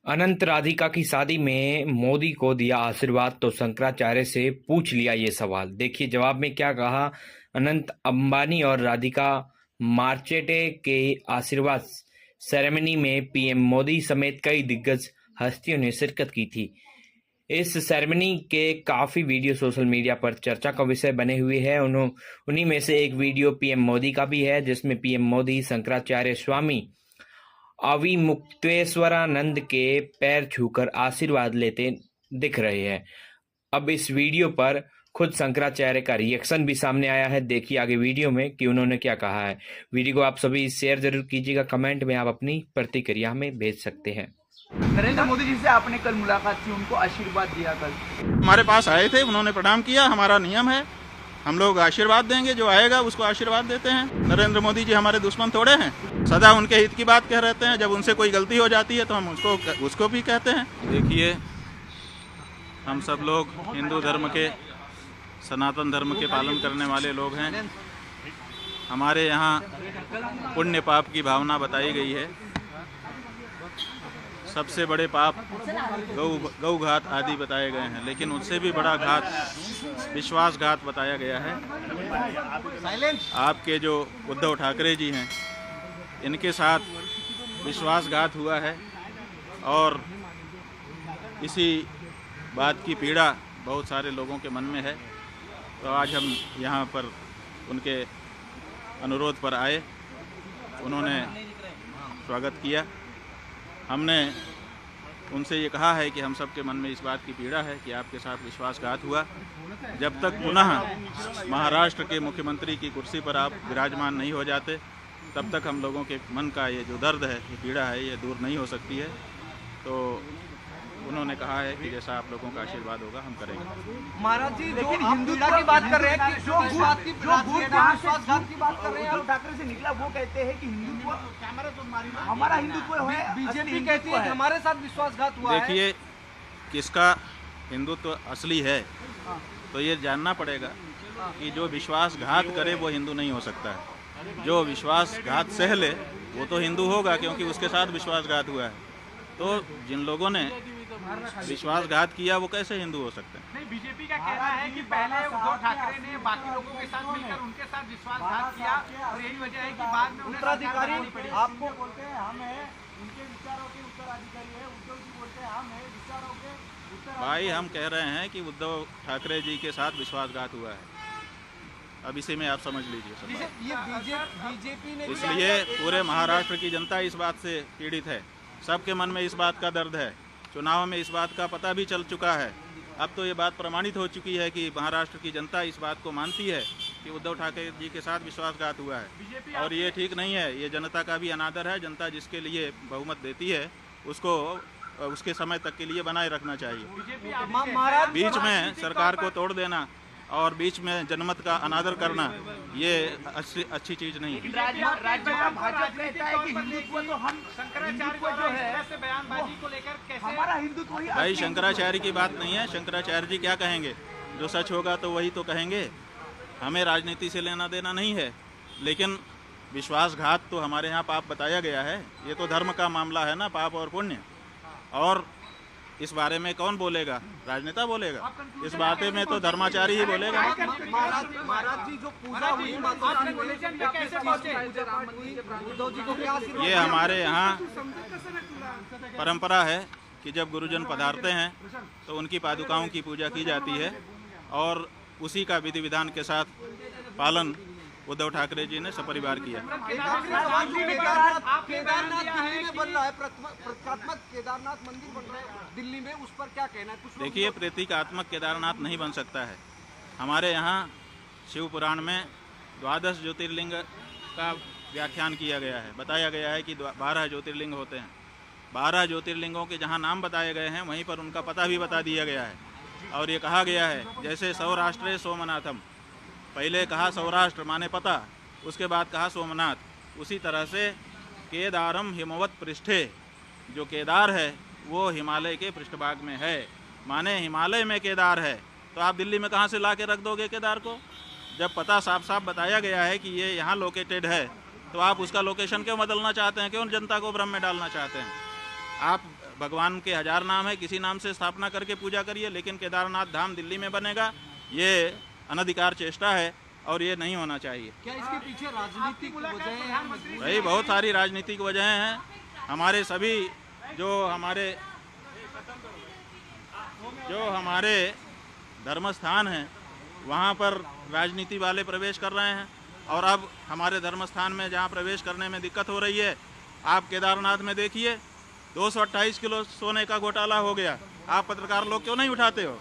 अनंत राधिका की शादी में मोदी को दिया आशीर्वाद तो शंकराचार्य से पूछ लिया ये सवाल। देखिए जवाब में क्या कहा। अनंत अंबानी और राधिका मार्चेटे के आशीर्वाद सेरेमनी में पीएम मोदी समेत कई दिग्गज हस्तियों ने शिरकत की थी। इस सेरेमनी के काफी वीडियो सोशल मीडिया पर चर्चा का विषय बने हुए हैं। उन्हीं में से एक वीडियो पीएम मोदी का भी है, जिसमें पीएम मोदी शंकराचार्य स्वामी अविमुक्तेश्वरानंद के पैर छूकर आशीर्वाद लेते दिख रहे हैं। अब इस वीडियो पर खुद शंकराचार्य का रिएक्शन भी सामने आया है। देखिए आगे वीडियो में कि उन्होंने क्या कहा है। वीडियो को आप सभी शेयर जरूर कीजिएगा, कमेंट में आप अपनी प्रतिक्रिया हमें भेज सकते हैं। नरेंद्र मोदी जी से आपने कल मुलाकात की, उनको आशीर्वाद दिया कल। हमारे पास आए थे, उन्होंने प्रणाम किया। हमारा नियम है, हम लोग आशीर्वाद देंगे, जो आएगा उसको आशीर्वाद देते हैं। नरेंद्र मोदी जी हमारे दुश्मन थोड़े हैं, सदा उनके हित की बात कह रहते हैं। जब उनसे कोई गलती हो जाती है तो हम उसको भी कहते हैं। देखिए, हम सब लोग हिंदू धर्म के, सनातन धर्म के पालन करने वाले लोग हैं। हमारे यहाँ पुण्य पाप की भावना बताई गई है। सबसे बड़े पाप गौ घात आदि बताए गए हैं, लेकिन उससे भी बड़ा घात विश्वासघात बताया गया है। आपके जो उद्धव ठाकरे जी हैं, इनके साथ विश्वासघात हुआ है और इसी बात की पीड़ा बहुत सारे लोगों के मन में है। तो आज हम यहाँ पर उनके अनुरोध पर आए, उन्होंने स्वागत किया। हमने उनसे ये कहा है कि हम सबके मन में इस बात की पीड़ा है कि आपके साथ विश्वासघात हुआ। जब तक पुनः महाराष्ट्र के मुख्यमंत्री की कुर्सी पर आप विराजमान नहीं हो जाते, तब तक हम लोगों के मन का ये जो दर्द है, ये पीड़ा है, ये दूर नहीं हो सकती है। तो उन्होंने कहा है कि जैसा आप लोगों का आशीर्वाद होगा हम करेंगे। महाराज जी, लेकिन हिंदुत्व की बात कर रहे हैं कि जो विश्वासघात की बात कर रहे हैं, ठाकरे से निकला, वो कहते हैं कि हिंदुत्व हमारा हिंदुत्व है। बीजेपी कहती है कि हमारे साथ विश्वासघात हुआ है। देखिए, किसका हिंदुत्व असली है तो ये जानना पड़ेगा कि जो विश्वासघात करे वो हिंदू नहीं हो सकता है। जो विश्वासघात सह ले वो तो हिंदू होगा, क्योंकि उसके साथ विश्वासघात हुआ है। तो जिन लोगों ने विश्वासघात किया वो कैसे हिंदू हो सकते हैं? नहीं, बीजेपी का कहना है कि पहले उद्धव ठाकरे ने बाकी लोगों के साथ मिलकर उनके साथ विश्वासघात किया और यही वजह है कि बाद में उत्तराधिकारी आपको बोलते हैं हम हैं, उनके विचारों के उत्तराधिकारी है। उद्धव जी बोलते हैं हम हैं विचारों के उत्तराधिकारी। भाई, हम कह रहे हैं कि उद्धव ठाकरे जी के साथ विश्वासघात हुआ है। अब इसी में आप समझ लीजिए। ये बीजेपी ने, इसलिए पूरे महाराष्ट्र की जनता इस बात से पीड़ित है। सबके मन में इस बात का दर्द है। चुनाव में इस बात का पता भी चल चुका है। अब तो ये बात प्रमाणित हो चुकी है कि महाराष्ट्र की जनता इस बात को मानती है कि उद्धव ठाकरे जी के साथ विश्वासघात हुआ है और ये ठीक नहीं है। ये जनता का भी अनादर है। जनता जिसके लिए बहुमत देती है उसको उसके समय तक के लिए बनाए रखना चाहिए। बीच में सरकार को तोड़ देना और बीच में जनमत का अनादर करना, ये अच्छी चीज नहीं है। राज्य का भाजपा कहता है कि हिंदुत्व तो हम शंकराचार्य जो है बयानबाजी को लेकर कैसे हमारा हिंदुत्व ही। भाई, शंकराचार्य की बात नहीं है। शंकराचार्य जी क्या कहेंगे? जो सच होगा तो वही तो कहेंगे। हमें राजनीति से लेना देना नहीं है, लेकिन विश्वासघात तो हमारे यहाँ पाप बताया गया है। ये तो धर्म का मामला है ना, पाप और पुण्य। और इस बारे में कौन बोलेगा? राजनेता बोलेगा। इस बारे में तो धर्माचारी ही बोलेगा। महाराज जी, जो पूजा हुई, ये हमारे यहाँ परंपरा है कि जब गुरुजन पधारते हैं तो उनकी पादुकाओं की पूजा की जाती है और उसी का विधि विधान के साथ पालन उद्धव ठाकरे जी ने सपरिवार किया। केदारनाथ मंदिर बन रहा है दिल्ली में, उस पर क्या कहना है? देखिए, प्रतीकात्मक केदारनाथ नहीं बन सकता है। हमारे यहाँ शिव पुराण में 12 ज्योतिर्लिंग का व्याख्यान किया गया है। बताया गया है कि 12 ज्योतिर्लिंग होते हैं। 12 ज्योतिर्लिंगों के जहाँ नाम बताए गए हैं वहीं पर उनका पता भी बता दिया गया है। और ये कहा गया है, जैसे सौराष्ट्रे सोमनाथम, पहले कहा सौराष्ट्र माने पता, उसके बाद कहा सोमनाथ। उसी तरह से केदारम हिमवत पृष्ठे, जो केदार है वो हिमालय के पृष्ठभाग में है, माने हिमालय में केदार है। तो आप दिल्ली में कहाँ से ला के रख दोगे केदार को? जब पता साफ साफ बताया गया है कि ये यहाँ लोकेटेड है, तो आप उसका लोकेशन क्यों बदलना चाहते हैं? क्यों जनता को भ्रम में डालना चाहते हैं? आप भगवान के 1000 नाम है, किसी नाम से स्थापना करके पूजा करिए, लेकिन केदारनाथ धाम दिल्ली में बनेगा, ये अनधिकार चेष्टा है और ये नहीं होना चाहिए। क्या इसके पीछे राजनीतिक वजह है? भाई बहुत सारी राजनीतिक वजहें हैं। हमारे सभी जो हमारे धर्म स्थान हैं वहाँ पर राजनीति वाले प्रवेश कर रहे हैं, और अब हमारे धर्म स्थान में जहाँ प्रवेश करने में दिक्कत हो रही है, आप केदारनाथ में देखिए 228 किलो सोने का घोटाला हो गया। आप पत्रकार लोग क्यों नहीं उठाते हो?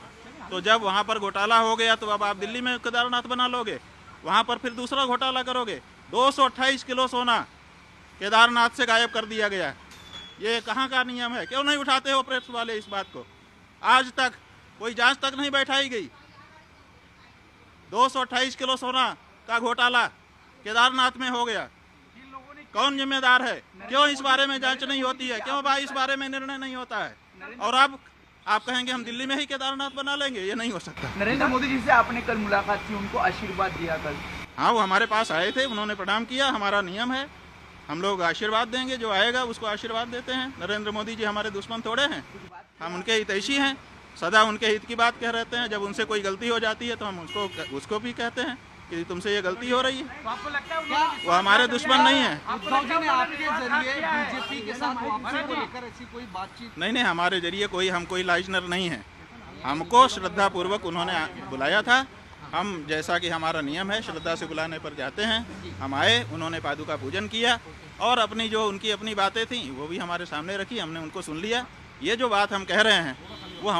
तो जब वहाँ पर घोटाला हो गया तो अब आप दिल्ली में केदारनाथ बना लोगे, वहाँ पर फिर दूसरा घोटाला करोगे। 228 किलो सोना केदारनाथ से गायब कर दिया गया। ये कहाँ का नियम है? क्यों नहीं उठाते हो प्रेस वाले इस बात को? आज तक कोई जांच तक नहीं बैठाई गई। 228 किलो सोना का घोटाला केदारनाथ में हो गया। कौन जिम्मेदार है? क्यों इस बारे में जांच नहीं होती है? क्यों भाई इस बारे में निर्णय नहीं होता है? और अब आप कहेंगे हम दिल्ली में ही केदारनाथ बना लेंगे, ये नहीं हो सकता। नरेंद्र मोदी जी से आपने कल मुलाकात की, उनको आशीर्वाद दिया कल? हाँ, वो हमारे पास आए थे, उन्होंने प्रणाम किया। हमारा नियम है, हम लोग आशीर्वाद देंगे, जो आएगा उसको आशीर्वाद देते हैं। नरेंद्र मोदी जी हमारे दुश्मन थोड़े हैं, हम उनके हितैषी हैं, सदा उनके हित की बात कह रहते हैं। जब उनसे कोई गलती हो जाती है तो हम उसको भी कहते हैं कि तुमसे ये गलती हो रही है। तो आपको लगता है वो हमारे दुश्मन नहीं है। उद्धव जी ने आपके जरिए बीजेपी के साथ वापसी को लेकर ऐसी कोई बातचीत? नहीं, हमारे जरिए हम कोई लाइजनर नहीं है। हमको श्रद्धा पूर्वक उन्होंने बुलाया था। हम, जैसा कि हमारा नियम है, श्रद्धा से बुलाने पर जाते हैं। हम आए, उन्होंने पादुका पूजन किया और अपनी जो उनकी अपनी बातें थी वो भी हमारे सामने रखी, हमने उनको सुन लिया। ये जो बात हम कह रहे हैं वो हम